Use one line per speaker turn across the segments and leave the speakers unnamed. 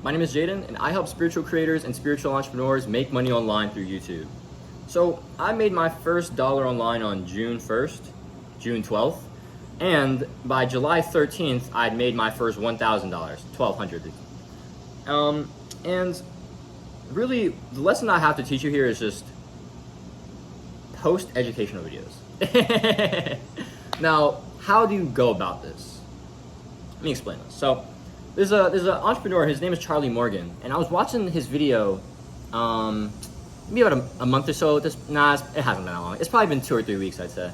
My name is Jaden, and I help spiritual creators and spiritual entrepreneurs make money online through YouTube. So I made my first dollar online on June 1st, June 12th, and by July 13th, I'd made my first $1,000, $1,200. And really, the lesson I have to teach you here is just post educational videos. Now, how do you go about this? Let me explain this. So, there's an entrepreneur. His name is Charlie Morgan, and I was watching his video, maybe about a month or so. It hasn't been that long. It's probably been 2 or 3 weeks, I'd say.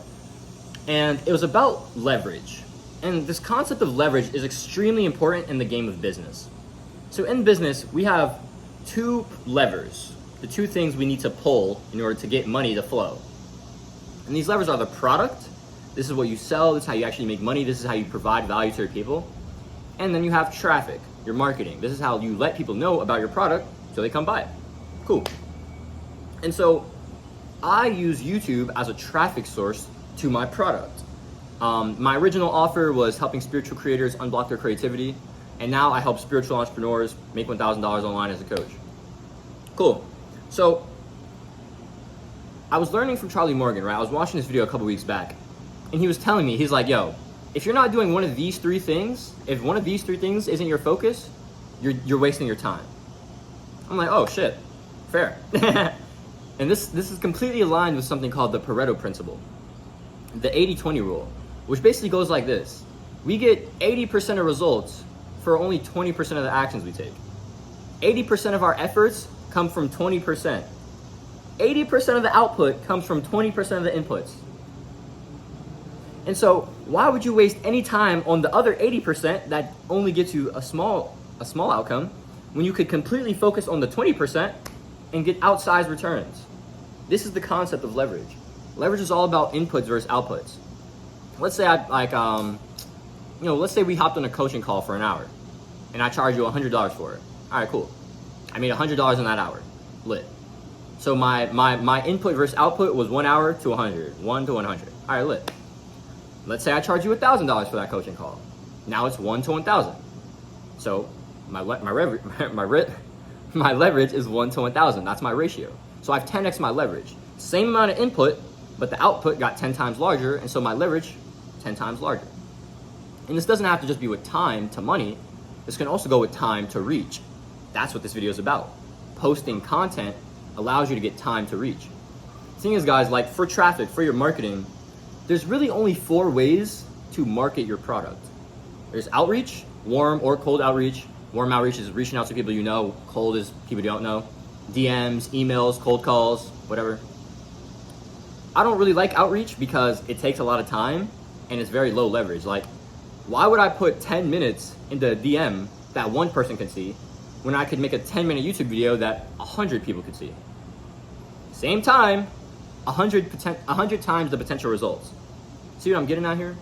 And it was about leverage. And this concept of leverage is extremely important in the game of business. So in business, we have two levers, the two things we need to pull in order to get money to flow. And these levers are the product. This is what you sell. This is how you actually make money. This is how you provide value to your people. And then you have traffic, your marketing. This is how you let people know about your product so they come buy it. Cool. And so I use YouTube as a traffic source to my product. My original offer was helping spiritual creators unblock their creativity. And now I help spiritual entrepreneurs make $1,000 online as a coach. Cool. So I was learning from Charlie Morgan, right? I was watching this video a couple weeks back, and he was telling me, he's like, yo, if you're not doing one of these three things, if one of these three things isn't your focus, you're wasting your time. I'm like, oh shit, fair. And this is completely aligned with something called the Pareto principle, the 80-20 rule, which basically goes like this. We get 80% of results for only 20% of the actions we take. 80% of our efforts come from 20%. 80% of the output comes from 20% of the inputs. And so why would you waste any time on the other 80% that only gets you a small outcome when you could completely focus on the 20% and get outsized returns? This is the concept of leverage. Leverage is all about inputs versus outputs. Let's say let's say we hopped on a coaching call for an hour and I charge you $100 for it. All right, cool. I made $100 in that hour. Lit. So my input versus output was 1 hour to 100, 1 to 100. All right, lit. Let's say I charge you $1,000 for that coaching call. Now it's 1 to 1,000. So my leverage is 1 to 1,000. That's my ratio. So I've 10x my leverage. Same amount of input, but the output got 10 times larger, and so my leverage 10 times larger. And this doesn't have to just be with time to money. This can also go with time to reach. That's what this video is about. Posting content allows you to get time to reach. The thing is, guys, like for traffic, for your marketing, there's really only 4 ways to market your product. There's outreach, warm or cold outreach. Warm outreach is reaching out to people you know. Cold is people you don't know. DMs, emails, cold calls, whatever. I don't really like outreach because it takes a lot of time and it's very low leverage. Like, why would I put 10 minutes into a DM that one person can see when I could make a 10-minute YouTube video that 100 people could see? Same time, 100 times the potential results. See what I'm getting at here?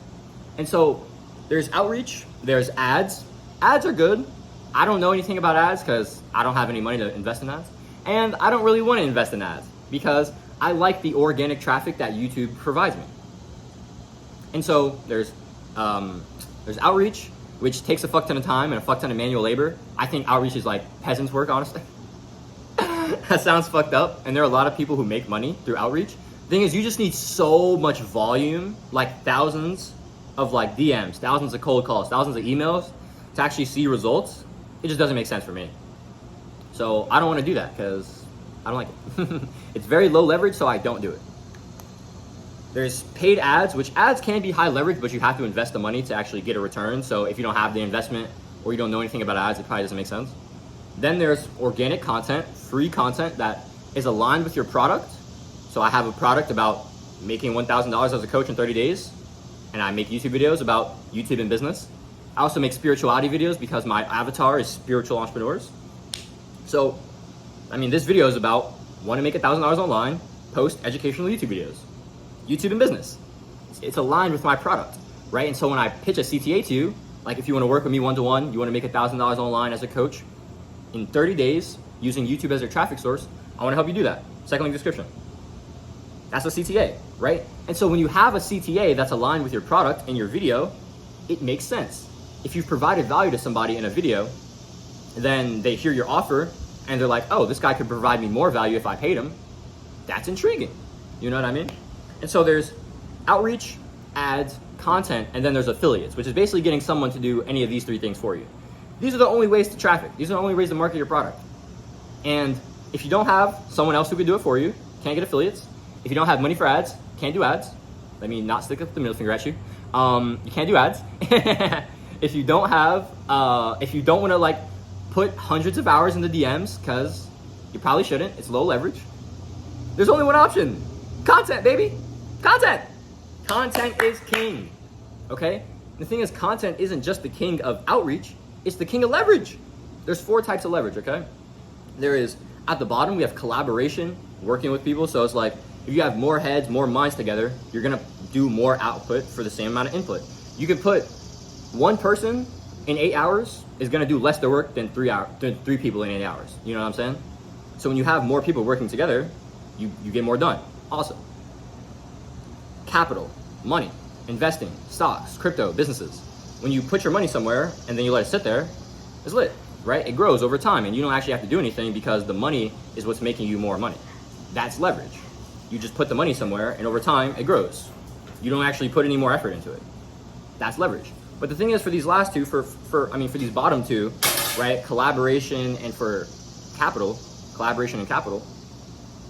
And so there's outreach, there's ads. Ads are good. I don't know anything about ads because I don't have any money to invest in ads. And I don't really want to invest in ads because I like the organic traffic that YouTube provides me. And so there's outreach, which takes a fuck ton of time and a fuck ton of manual labor. I think outreach is like peasants' work, honestly. That sounds fucked up. And there are a lot of people who make money through outreach. The thing is, you just need so much volume, like thousands of like DMs, thousands of cold calls, thousands of emails to actually see results. It just doesn't make sense for me. So I don't want to do that because I don't like it. It's very low leverage, so I don't do it. There's paid ads, which ads can be high leverage, but you have to invest the money to actually get a return. So if you don't have the investment or you don't know anything about ads, it probably doesn't make sense. Then there's organic content, free content that is aligned with your product. So I have a product about making $1,000 as a coach in 30 days, and I make YouTube videos about YouTube and business. I also make spirituality videos because my avatar is spiritual entrepreneurs. So, I mean, this video is about want to make $1,000 online, post educational YouTube videos. YouTube and business. It's aligned with my product, right? And so when I pitch a CTA to you, like if you want to work with me one-to-one, you want to make $1,000 online as a coach in 30 days using YouTube as your traffic source, I want to help you do that. Second link description. That's a CTA, right? And so when you have a CTA that's aligned with your product and your video, it makes sense. If you've provided value to somebody in a video, then they hear your offer and they're like, oh, this guy could provide me more value if I paid him. That's intriguing. You know what I mean? And so there's outreach, ads, content, and then there's affiliates, which is basically getting someone to do any of these three things for you. These are the only ways to traffic. These are the only ways to market your product. And if you don't have someone else who can do it for you, can't get affiliates. If you don't have money for ads, can't do ads. Let me not stick up the middle finger at you. You can't do ads. If you don't have, if you don't want to like put hundreds of hours in the DMs, because you probably shouldn't, it's low leverage. There's only one option. Content, baby. Content. Content is king. Okay? The thing is, content isn't just the king of outreach, it's the king of leverage. There's 4 types of leverage, okay? There is, at the bottom, we have collaboration, working with people. So it's like, if you have more heads, more minds together, you're gonna do more output for the same amount of input. You could put one person in 8 hours is gonna do less the work than 3 people in 8 hours. You know what I'm saying? So when you have more people working together, you get more done. Awesome. Capital, money, investing, stocks, crypto, businesses. When you put your money somewhere and then you let it sit there, it's lit, right? It grows over time and you don't actually have to do anything because the money is what's making you more money. That's leverage. You just put the money somewhere and over time it grows. You don't actually put any more effort into it. That's leverage. But the thing is, for these last two, for these bottom two, right? Collaboration and for capital, collaboration and capital,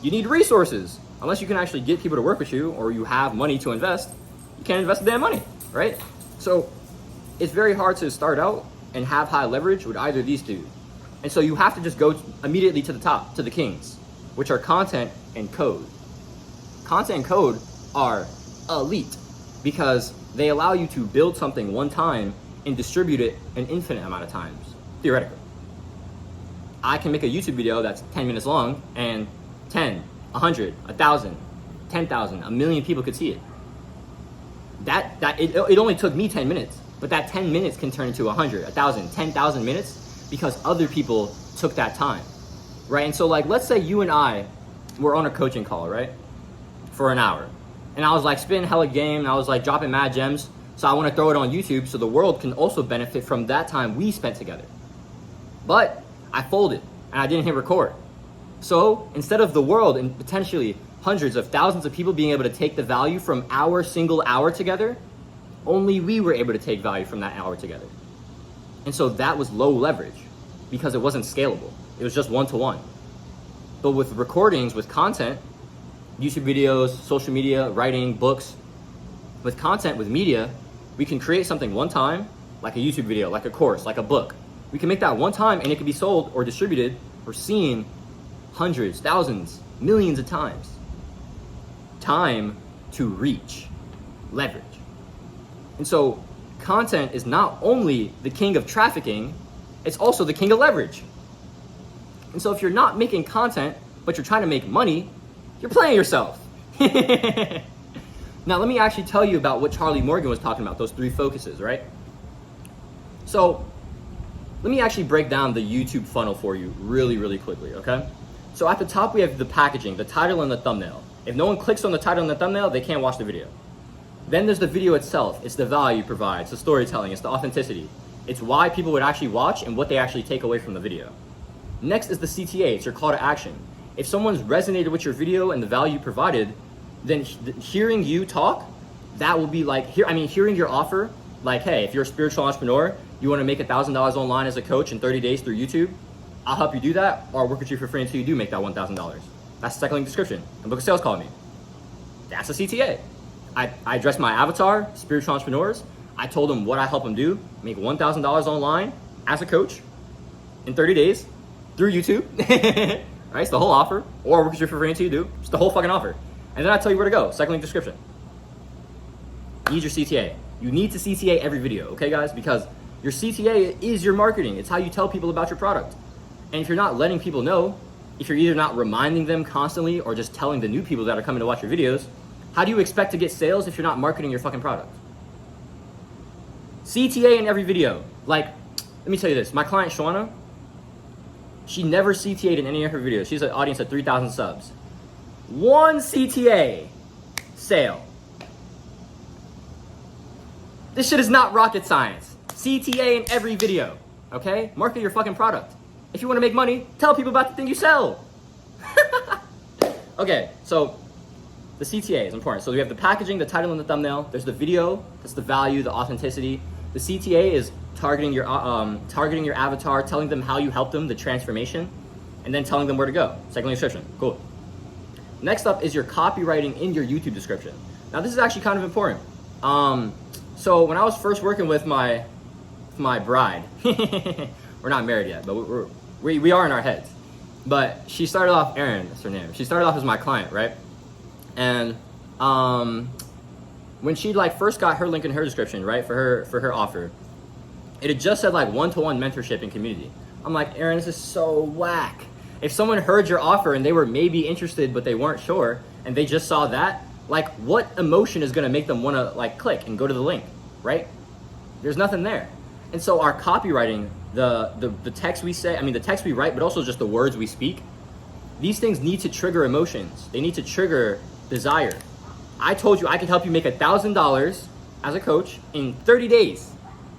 you need resources. Unless you can actually get people to work with you or you have money to invest, you can't invest the damn money, right? So it's very hard to start out and have high leverage with either of these two. And so you have to just go immediately to the top, to the kings, which are content and code. Content and code are elite because they allow you to build something one time and distribute it an infinite amount of times, theoretically. I can make a YouTube video that's 10 minutes long and 10, 100, 1,000, 10,000, a million people could see it. It only took me 10 minutes, but that 10 minutes can turn into 100, 1,000, 10,000 minutes because other people took that time, right? And so like, let's say you and I were on a coaching call, right? For an hour. And I was like spinning hella game and I was like dropping mad gems. So I want to throw it on YouTube so the world can also benefit from that time we spent together. But I folded and I didn't hit record. So instead of the world and potentially hundreds of thousands of people being able to take the value from our single hour together, only we were able to take value from that hour together. And so that was low leverage because it wasn't scalable. It was just one-to-one. But with recordings, with content, YouTube videos, social media, writing, books, with content, with media, we can create something one time, like a YouTube video, like a course, like a book. We can make that one time and it can be sold or distributed or seen hundreds, thousands, millions of times. Time to reach, leverage. And so content is not only the king of trafficking, it's also the king of leverage. And so if you're not making content, but you're trying to make money, you're playing yourself. Now, let me actually tell you about what Charlie Morgan was talking about, those 3 focuses, right? So let me actually break down the YouTube funnel for you really, really quickly, okay? So at the top, we have the packaging, the title and the thumbnail. If no one clicks on the title and the thumbnail, they can't watch the video. Then there's the video itself. It's the value it provides, the storytelling, it's the authenticity. It's why people would actually watch and what they actually take away from the video. Next is the CTA, it's your call to action. If someone's resonated with your video and the value you provided, then hearing you talk, that will be like, hearing your offer, like, hey, if you're a spiritual entrepreneur, you want to make $1,000 online as a coach in 30 days through YouTube, I'll help you do that, or I'll work with you for free until you do make that $1,000. That's the second link description. And book a sales call with me. That's a CTA. I addressed my avatar, spiritual entrepreneurs. I told them what I help them do, make $1,000 online as a coach in 30 days through YouTube. Right, it's the whole offer, or work with you for free until you do. It's the whole fucking offer. And then I tell you where to go. Second link description. You need your CTA. You need to CTA every video, okay guys? Because your CTA is your marketing. It's how you tell people about your product. And if you're not letting people know, if you're either not reminding them constantly or just telling the new people that are coming to watch your videos, how do you expect to get sales if you're not marketing your fucking product? CTA in every video. Like, let me tell you this. My client, Shawana, she never CTA'd in any of her videos. She has an audience of 3,000 subs. One CTA sale. This shit is not rocket science. CTA in every video. Okay? Market your fucking product. If you want to make money, tell people about the thing you sell. Okay, so the CTA is important. So we have the packaging, the title, and the thumbnail. There's the video. That's the value, the authenticity. The CTA is targeting your avatar, telling them how you help them, the transformation, and then telling them where to go. Second link description. Cool. Next up is your copywriting in your YouTube description. Now this is actually kind of important. So when I was first working with my bride, we're not married yet, but we are in our heads. But she started off, Erin, that's her name. She started off as my client, right? And when she like first got her link in her description, right, for her offer, it had just said like one-to-one mentorship and community. I'm like, Erin, this is so whack. If someone heard your offer and they were maybe interested but they weren't sure, and they just saw that, like what emotion is gonna make them wanna like click and go to the link, right? There's nothing there. And so our copywriting, the text we say, I mean the text we write, but also just the words we speak, these things need to trigger emotions. They need to trigger desire. I told you I could help you make $1,000 as a coach in 30 days,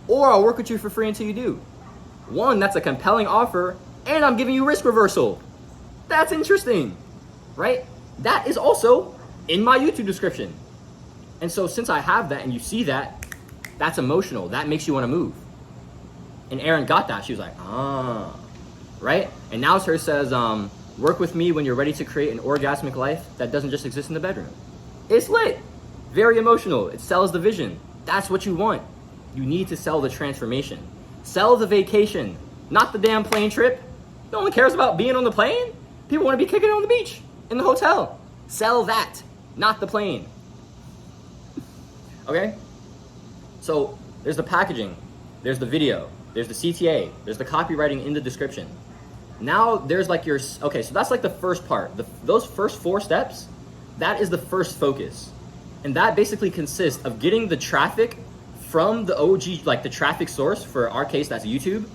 or I'll work with you for free until you do. One, that's a compelling offer, and I'm giving you risk reversal. That's interesting, right? That is also in my YouTube description. And so since I have that and you see that, that's emotional. That makes you want to move. And Erin got that. She was like, ah, right? And now her says, work with me when you're ready to create an orgasmic life that doesn't just exist in the bedroom. It's lit. Very emotional. It sells the vision. That's what you want. You need to sell the transformation. Sell the vacation, not the damn plane trip. No one cares about being on the plane. People want to be kicking it on the beach, in the hotel. Sell that, not the plane. Okay? So there's the packaging, there's the video, there's the CTA, there's the copywriting in the description. Now there's like your, okay, so that's like the first part. Those first 4 steps, that is the first focus. And that basically consists of getting the traffic from the OG, like the traffic source, for our case, that's YouTube,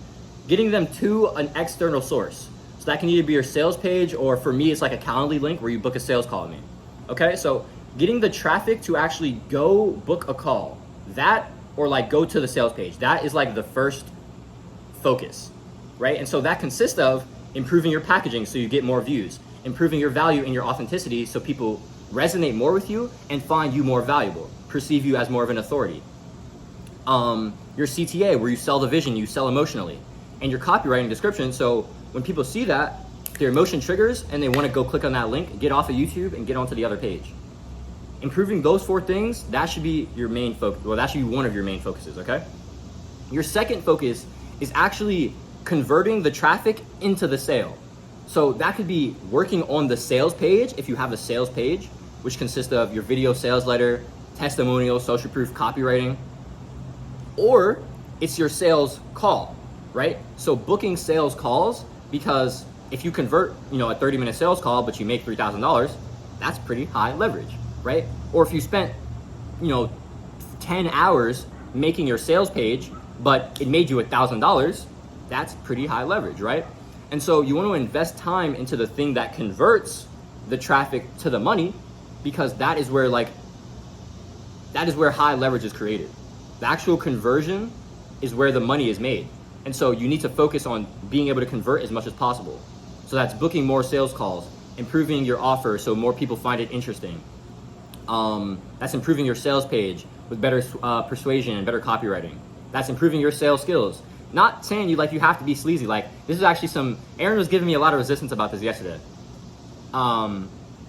getting them to an external source. So that can either be your sales page, or for me, it's like a Calendly link where you book a sales call with me. Okay, so getting the traffic to actually go book a call, that, or like go to the sales page, that is like the first focus, right? And so that consists of improving your packaging so you get more views, improving your value and your authenticity so people resonate more with you and find you more valuable, perceive you as more of an authority. Your CTA, where you sell the vision, you sell emotionally, and your copywriting description, so when people see that, their emotion triggers and they want to go click on that link, get off of YouTube and get onto the other page. Improving those 4 things, that should be your main focus. Well, that should be one of your main focuses, okay? Your second focus is actually converting the traffic into the sale. So that could be working on the sales page, if you have a sales page, which consists of your video sales letter, testimonial, social proof, copywriting, or it's your sales call, right? So booking sales calls, because if you convert, a 30-minute sales call, but you make $3,000, that's pretty high leverage, right? Or if you spent, 10 hours making your sales page, but it made you $1,000, that's pretty high leverage, right? And so you want to invest time into the thing that converts the traffic to the money, because that is where high leverage is created. The actual conversion is where the money is made. And so you need to focus on being able to convert as much as possible. So that's booking more sales calls, improving your offer so more people find it interesting. That's improving your sales page with better persuasion and better copywriting. That's improving your sales skills. Not saying you have to be sleazy. Like, this is actually Erin was giving me a lot of resistance about this yesterday.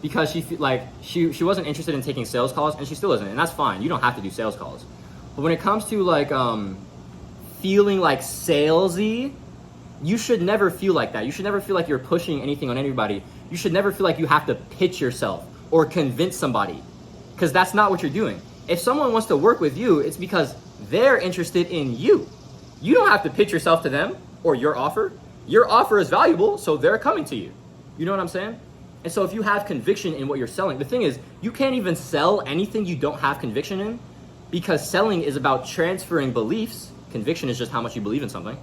Because she wasn't interested in taking sales calls, and she still isn't, and that's fine. You don't have to do sales calls. But when it comes to feeling like salesy, you should never feel like that. You should never feel like you're pushing anything on anybody. You should never feel like you have to pitch yourself or convince somebody, because that's not what you're doing. If someone wants to work with you, it's because they're interested in you. You don't have to pitch yourself to them or your offer. Your offer is valuable, so they're coming to you. You know what I'm saying? And so if you have conviction in what you're selling, the thing is, you can't even sell anything you don't have conviction in, because selling is about transferring beliefs. Conviction is just how much you believe in something.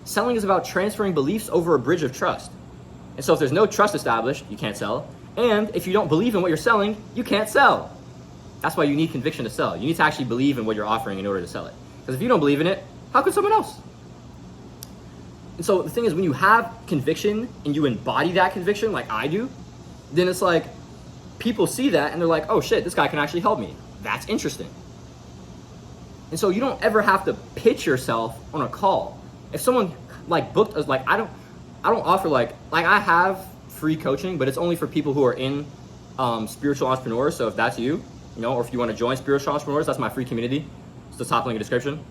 Selling is about transferring beliefs over a bridge of trust. And so if there's no trust established, you can't sell. And if you don't believe in what you're selling, you can't sell. That's why you need conviction to sell. You need to actually believe in what you're offering in order to sell it. Because if you don't believe in it, how could someone else? And so the thing is, when you have conviction and you embody that conviction like I do, then it's like people see that and they're like, oh shit, this guy can actually help me. That's interesting. And so you don't ever have to pitch yourself on a call. If someone like booked us, like I don't offer like I have free coaching, but it's only for people who are in spiritual entrepreneurs. So if that's you, or if you want to join spiritual entrepreneurs, that's my free community. It's the top link in the description.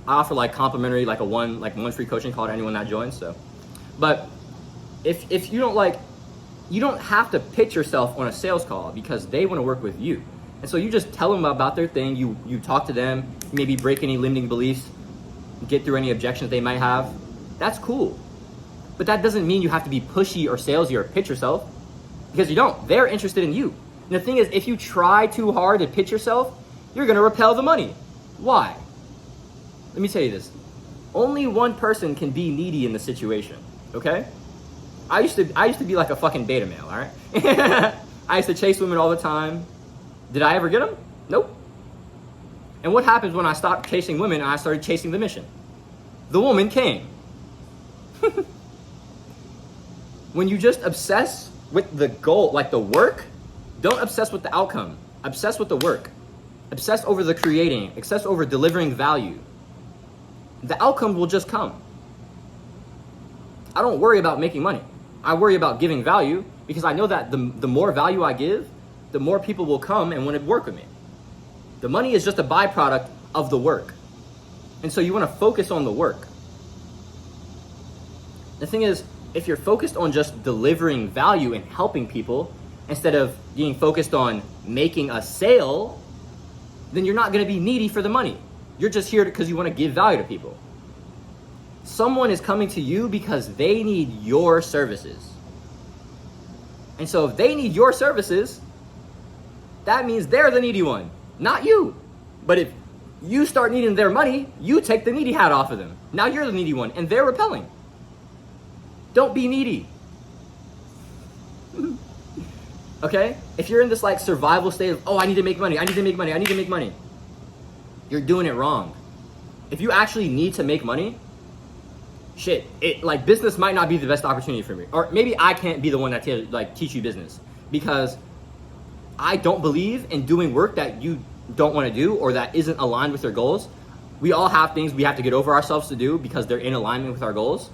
I offer like complimentary, like one free coaching call to anyone that joins. So, but if you don't you don't have to pitch yourself on a sales call because they want to work with you. And so you just tell them about their thing. You talk to them, maybe break any limiting beliefs, get through any objections they might have. That's cool. But that doesn't mean you have to be pushy or salesy or pitch yourself, because you don't. They're interested in you. And the thing is, if you try too hard to pitch yourself, you're going to repel the money. Why? Let me tell you this. Only one person can be needy in the situation, okay? I used to be like a fucking beta male, all right? I used to chase women all the time. Did I ever get them? Nope. And what happens when I stopped chasing women and I started chasing the mission? The woman came. When you just obsess with the goal, like the work, don't obsess with the outcome. Obsess with the work. Obsess over the creating. Obsess over delivering value. The outcome will just come. I don't worry about making money. I worry about giving value, because I know that the more value I give, the more people will come and want to work with me. The money is just a byproduct of the work. And so you want to focus on the work. The thing is, if you're focused on just delivering value and helping people, instead of being focused on making a sale, then you're not going to be needy for the money. You're just here because you want to give value to people. Someone is coming to you because they need your services. And so if they need your services, that means they're the needy one, not you. But if you start needing their money, you take the needy hat off of them. Now you're the needy one and they're repelling. Don't be needy. Okay? If you're in this like survival state of, oh, I need to make money, I need to make money, I need to make money, you're doing it wrong. If you actually need to make money, business might not be the best opportunity for me. Or maybe I can't be the one that teach you business, because I don't believe in doing work that you don't want to do or that isn't aligned with your goals. We all have things we have to get over ourselves to do because they're in alignment with our goals.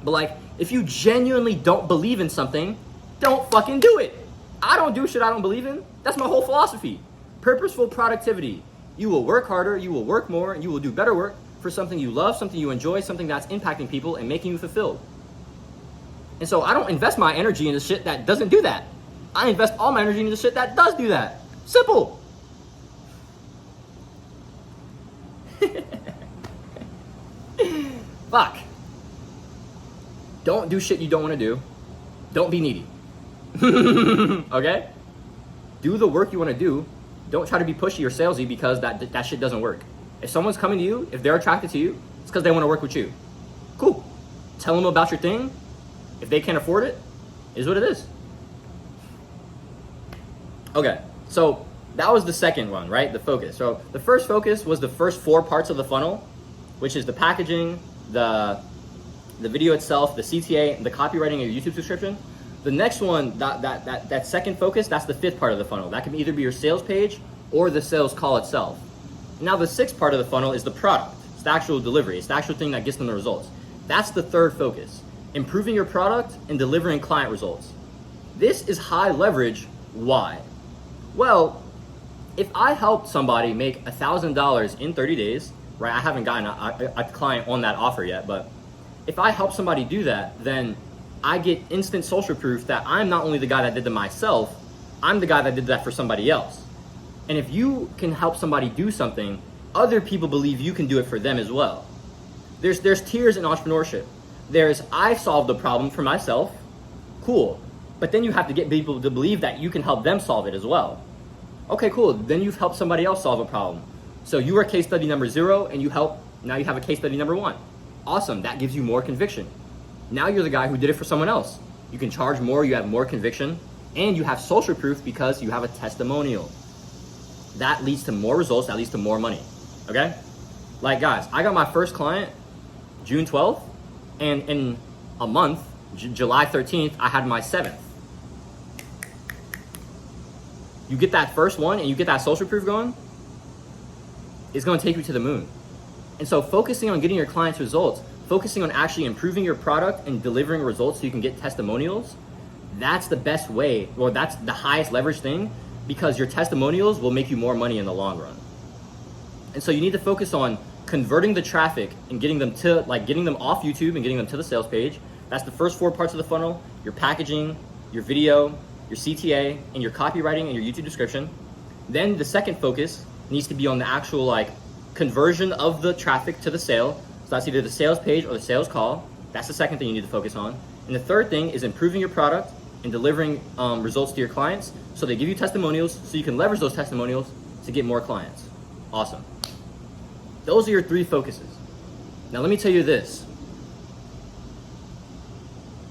But if you genuinely don't believe in something, don't fucking do it. I don't do shit I don't believe in. That's my whole philosophy. Purposeful productivity. You will work harder, you will work more, and you will do better work for something you love, something you enjoy, something that's impacting people and making you fulfilled. And so I don't invest my energy into shit that doesn't do that. I invest all my energy into shit that does do that. Simple. Fuck. Don't do shit you don't want to do. Don't be needy. Okay? Do the work you want to do. Don't try to be pushy or salesy, because that shit doesn't work. If someone's coming to you, if they're attracted to you, it's because they want to work with you. Cool. Tell them about your thing. If they can't afford it, is what it is. Okay, so that was the second one, right? The focus. So the first focus was the first 4 parts of the funnel, which is the packaging, the video itself, the CTA, the copywriting of your YouTube subscription. The next one, that second focus, that's the 5th part of the funnel. That can either be your sales page or the sales call itself. Now the 6th part of the funnel is the product. It's the actual delivery. It's the actual thing that gets them the results. That's the 3rd focus. Improving your product and delivering client results. This is high leverage. Why? Well, if I helped somebody make $1,000 in 30 days, right? I haven't gotten a client on that offer yet, but if I help somebody do that, then I get instant social proof that I'm not only the guy that did it myself, I'm the guy that did that for somebody else. And if you can help somebody do something, other people believe you can do it for them as well. There's tiers in entrepreneurship. There's, I solved the problem for myself, cool. But then you have to get people to believe that you can help them solve it as well. Okay, cool, then you've helped somebody else solve a problem. So you are case study number 0 and now you have a case study number 1. Awesome, that gives you more conviction. Now you're the guy who did it for someone else. You can charge more, you have more conviction, and you have social proof because you have a testimonial. That leads to more results, that leads to more money, okay? Like guys, I got my first client June 12th, And in a month, July 13th, I had my 7th. You get that first one and you get that social proof going, it's going to take you to the moon. And so focusing on getting your clients results, focusing on actually improving your product and delivering results so you can get testimonials, that's the best way, or that's the highest leverage thing, because your testimonials will make you more money in the long run. And so you need to focus on converting the traffic and getting them to, like, getting them off YouTube and getting them to the sales page. That's the first 4 parts of the funnel: your packaging, your video, your CTA, and your copywriting and your YouTube description. Then the second focus needs to be on the actual, like, conversion of the traffic to the sale. So that's either the sales page or the sales call. That's the second thing you need to focus on. And the third thing is improving your product and delivering results to your clients, so they give you testimonials so you can leverage those testimonials to get more clients. Awesome. Those are your 3 focuses. Now let me tell you this.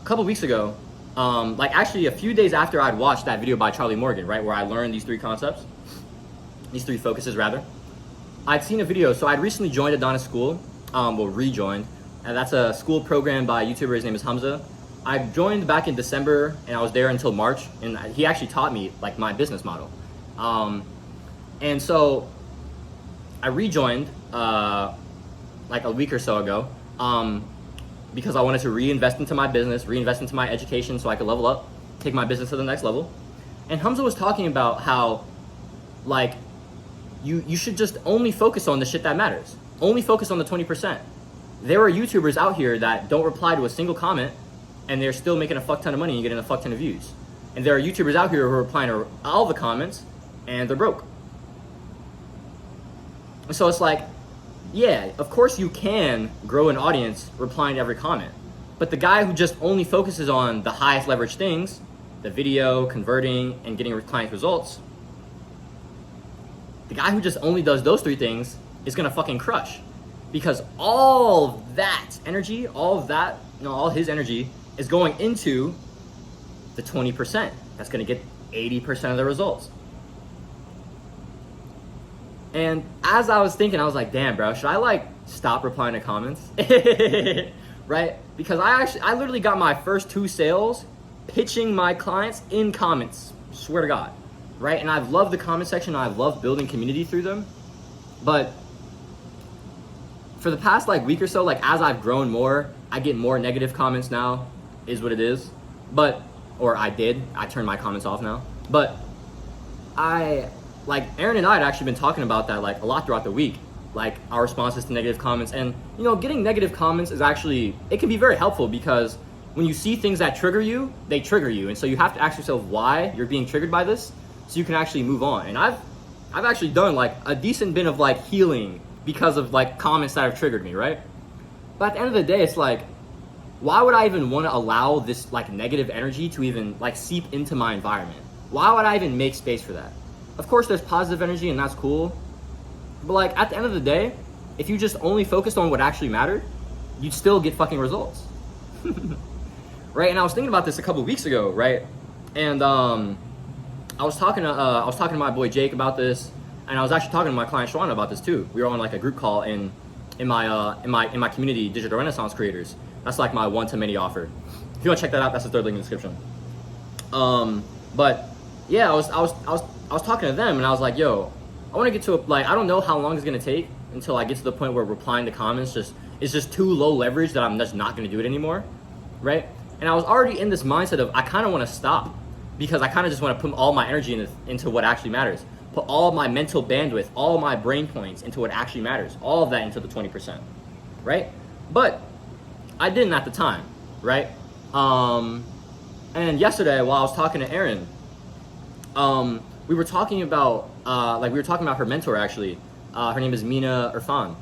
A couple weeks ago, like actually a few days after I'd watched that video by Charlie Morgan, right, where I learned these 3 concepts, these 3 focuses rather, I'd seen a video. So I'd recently joined Adonis School, rejoined, and that's a school program by a YouTuber. His name is Hamza. I joined back in December and I was there until March, and he actually taught me like my business model. And so I rejoined like a week or so ago because I wanted to reinvest into my business, reinvest into my education so I could level up, take my business to the next level. And Hamza was talking about how, like, you should just only focus on the shit that matters. Only focus on the 20%. There are YouTubers out here that don't reply to a single comment and they're still making a fuck ton of money and getting a fuck ton of views. And there are YouTubers out here who are replying to all the comments and they're broke. And so it's like, yeah, of course you can grow an audience replying to every comment. But the guy who just only focuses on the highest leverage things, the video, converting, and getting client results, the guy who just only does those 3 things is gonna fucking crush. Because all of that energy, all of that, all his energy is going into the 20%. That's gonna get 80% of the results. And as I was thinking, I was like, damn, bro, should I like stop replying to comments? Right? Because I literally got my first 2 sales pitching my clients in comments. Swear to God. Right? And I've loved the comment section. I've loved building community through them. But for the past like week or so, like as I've grown more, I get more negative comments now, is what it is. But, or I turned my comments off now. But like Aaron and I had actually been talking about that like a lot throughout the week, like our responses to negative comments. And getting negative comments is actually, it can be very helpful, because when you see things that trigger you, they trigger you. And so you have to ask yourself why you're being triggered by this, so you can actually move on. And I've actually done like a decent bit of like healing because of like comments that have triggered me, right? But at the end of the day, it's like, why would I even want to allow this like negative energy to even like seep into my environment? Why would I even make space for that? Of course there's positive energy and that's cool, but like at the end of the day, if you just only focused on what actually mattered, you'd still get fucking results. Right? And I was thinking about this a couple weeks ago, right? And I was talking to my boy Jake about this, and I was actually talking to my client Shawana about this too. We were on like a group call in my community, Digital Renaissance Creators. That's like my one-to-many offer. If you want to check that out, that's the 3rd link in the description. But yeah, I was talking to them, and I was like, yo, I want to get to I don't know how long it's gonna take until I get to the point where replying to comments is just too low leverage that I'm just not gonna do it anymore, right? And I was already in this mindset of I kind of want to stop, because I kind of just want to put all my energy into what actually matters. Put all my mental bandwidth, all my brain points into what actually matters. All of that into the 20%, right? But I didn't at the time, right? And yesterday while I was talking to Erin, we were talking about her mentor actually. Her name is Mina Irfan,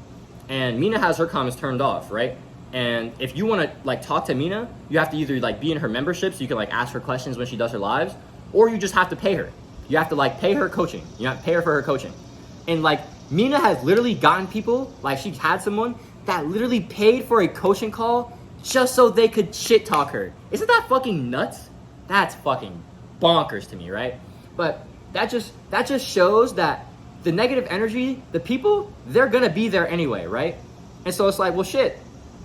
and Mina has her comments turned off, right? And if you want to like talk to Mina, you have to either like be in her membership so you can like ask her questions when she does her lives, or you just have to pay her. You have to like pay her coaching. You have to pay her for her coaching. And like Mina has literally gotten people, like she had someone that literally paid for a coaching call just so they could shit talk her. Isn't that fucking nuts? That's fucking bonkers to me, right? But that just shows that the negative energy, the people, they're gonna be there anyway, right? And so it's like, well shit,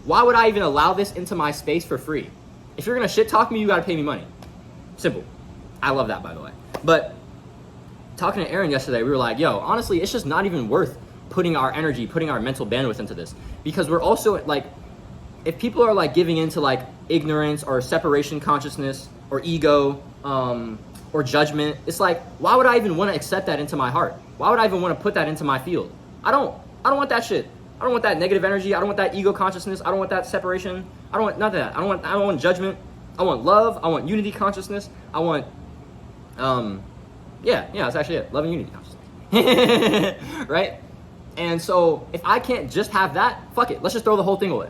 Why would I even allow this into my space for free? If you're gonna shit talk me, you gotta pay me money. Simple. I love that, by the way. But talking to Aaron yesterday, we were like, yo, honestly, it's just not even worth putting our energy, putting our mental bandwidth into this. Because we're also like, if people are like giving into like ignorance or separation consciousness or ego or judgment, it's like, why would I even want to accept that into my heart? Why would I even want to put that into my field? I don't want that shit. I don't want that negative energy. I don't want that ego consciousness. I don't want that separation. I don't want none of that. I don't want judgment. I want love. I want unity consciousness. I want, yeah, that's actually it. Love and unity consciousness. Right? And so if I can't just have that, fuck it. Let's just throw the whole thing away.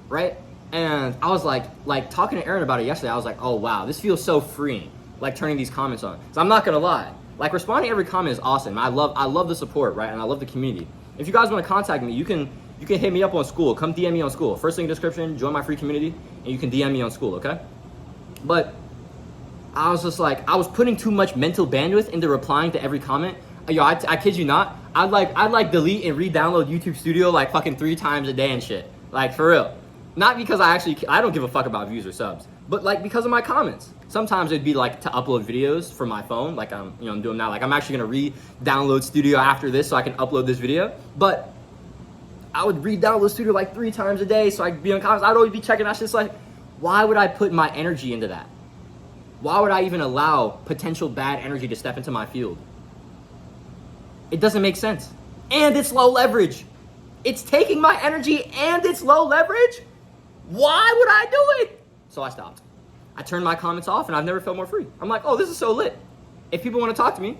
Right? And I was like talking to Aaron about it yesterday. I was like, oh wow, this feels so freeing. Like turning these comments on. So I'm not gonna lie. Like responding to every comment is awesome. I love the support, right? And I love the community. If you guys want to contact me, you can hit me up on school. Come DM me on school. First link in the description, join my free community, and you can DM me on school, okay? But I was just like, I was putting too much mental bandwidth into replying to every comment. Yo, I kid you not. I'd like delete and re-download YouTube Studio like fucking 3 times a day and shit. Like for real. Not because I don't give a fuck about views or subs, but like because of my comments. Sometimes it'd be like to upload videos from my phone, like I'm doing now. Like I'm actually gonna re-download Studio after this so I can upload this video. But I would re-download Studio like 3 times a day so I could be on comments. I'd always be checking that shit. It's like, why would I put my energy into that? Why would I even allow potential bad energy to step into my field? It doesn't make sense. And it's low leverage. It's taking my energy and it's low leverage? Why would I do it? So I stopped. I turned my comments off and I've never felt more free. I'm like, oh, this is so lit. If people want to talk to me,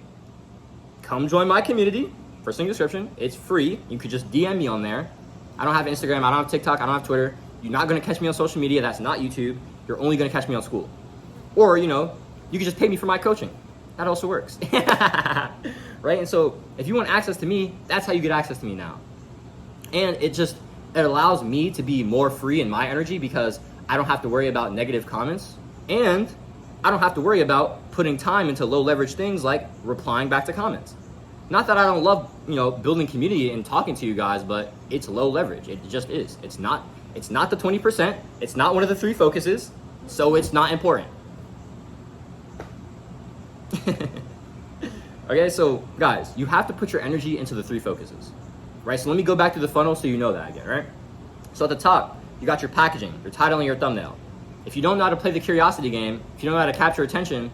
come join my community. First link in the description. It's free. You could just DM me on there. I don't have Instagram. I don't have TikTok. I don't have Twitter. You're not going to catch me on social media. That's not YouTube. You're only going to catch me on school. Or, you could just pay me for my coaching. That also works. Right? And so if you want access to me, that's how you get access to me now. And it allows me to be more free in my energy because I don't have to worry about negative comments. And I don't have to worry about putting time into low leverage things like replying back to comments. Not that I don't love, building community and talking to you guys, but it's low leverage. It just is. It's not the 20%. It's not one of the 3 focuses. So it's not important. Okay, so guys, you have to put your energy into the 3 focuses, right? So let me go back to the funnel so you know that again, right? So at the top, you got your packaging, your title, and your thumbnail. If you don't know how to play the curiosity game, if you don't know how to capture attention,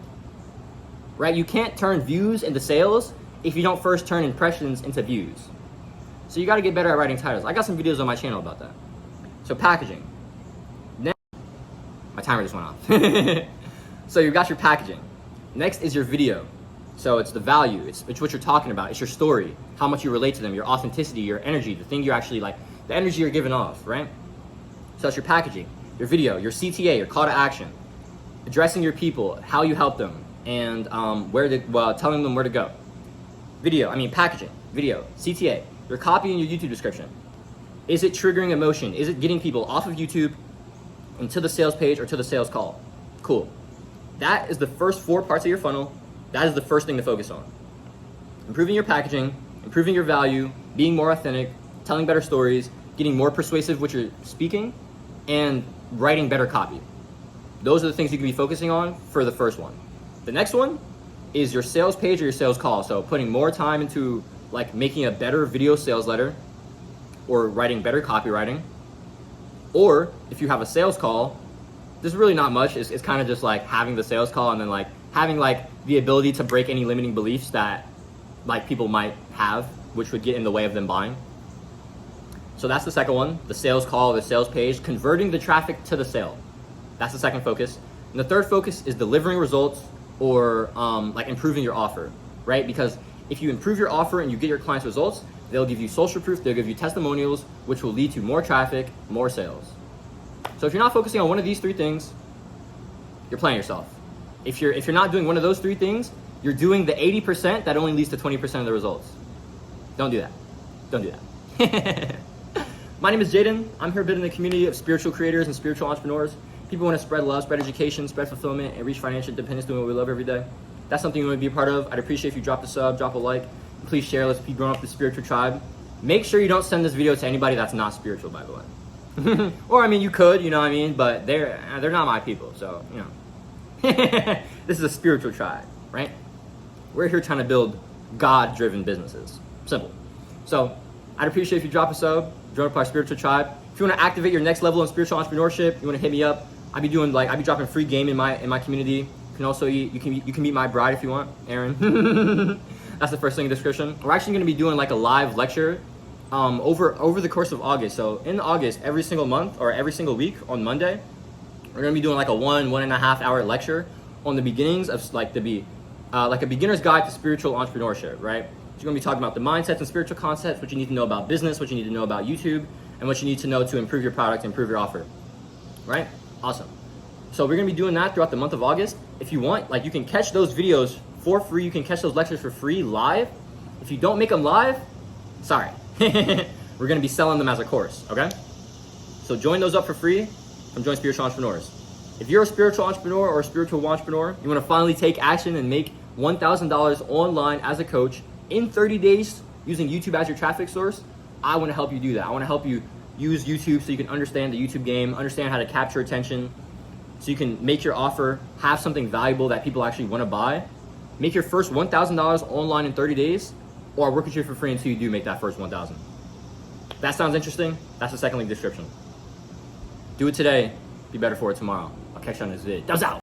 right, you can't turn views into sales if you don't first turn impressions into views. So you got to get better at writing titles. I got some videos on my channel about that. So packaging. Next, my timer just went off. So you got your packaging. Next is your video. So it's the value. It's what you're talking about. It's your story, how much you relate to them, your authenticity, your energy, the thing you're actually like, the energy you're giving off, right? So that's your packaging, your video, your CTA, your call to action, addressing your people, how you help them, and telling them where to go. Packaging, video, CTA, your copy and your YouTube description. Is it triggering emotion? Is it getting people off of YouTube into the sales page or to the sales call? Cool. That is the first 4 parts of your funnel. That is the first thing to focus on. Improving your packaging, improving your value, being more authentic, telling better stories, getting more persuasive with your speaking, and writing better copy. Those are the things you can be focusing on for the first one. The next one is your sales page or your sales call. So putting more time into like making a better video sales letter or writing better copywriting. Or if you have a sales call, there's really not much. It's kind of just like having the sales call and then like having like the ability to break any limiting beliefs that like people might have, which would get in the way of them buying. So that's the second one, the sales call, the sales page, converting the traffic to the sale. That's the second focus. And the third focus is delivering results or like improving your offer, right? Because if you improve your offer and you get your clients results, they'll give you social proof, they'll give you testimonials, which will lead to more traffic, more sales. So if you're not focusing on one of these 3 things, you're playing yourself. If you're not doing one of those 3 things, you're doing the 80% that only leads to 20% of the results. Don't do that. Don't do that. My name is Jaden. I'm here building a community of spiritual creators and spiritual entrepreneurs. People want to spread love, spread education, spread fulfillment, and reach financial independence doing what we love every day. That's something you want to be a part of. I'd appreciate if you drop a sub, drop a like. Please share. Let's be growing up the spiritual tribe. Make sure you don't send this video to anybody that's not spiritual, by the way. Or I mean, you could, you know what I mean, but they're not my people, so you know. This is a spiritual tribe, right? We're here trying to build God-driven businesses. Simple. So I'd appreciate if you drop a sub, join up our spiritual tribe. If you want to activate your next level in spiritual entrepreneurship, you want to hit me up. I'll be dropping free game in my community. You can also you can meet my bride if you want, Aaron. That's the first link in the description. We're actually going to be doing like a live lecture over the course of August. So in August, every single month or every single week on Monday, we're going to be doing like a 1.5 hour lecture on the beginnings of like a beginner's guide to spiritual entrepreneurship, right? You're going to be talking about the mindsets and spiritual concepts, what you need to know about business, what you need to know about YouTube, and what you need to know to improve your product, improve your offer, right? Awesome. So we're going to be doing that throughout the month of August. If you want, like, you can catch those videos for free. You can catch those lectures for free live. If you don't make them live, sorry. We're going to be selling them as a course, okay? So join those up for free from Join Spiritual Entrepreneurs. If you're a spiritual entrepreneur or a spiritual entrepreneur, you want to finally take action and make $1,000 online as a coach in 30 days using YouTube as your traffic source, I want to help you do that. I want to help you use YouTube so you can understand the YouTube game, understand how to capture attention, so you can make your offer, have something valuable that people actually want to buy, make your first $1,000 online in 30 days, or work with you for free until you do make that first $1,000. If that sounds interesting, that's the second link description. Do it today, be better for it tomorrow. I'll catch you on this vid. Thumbs out!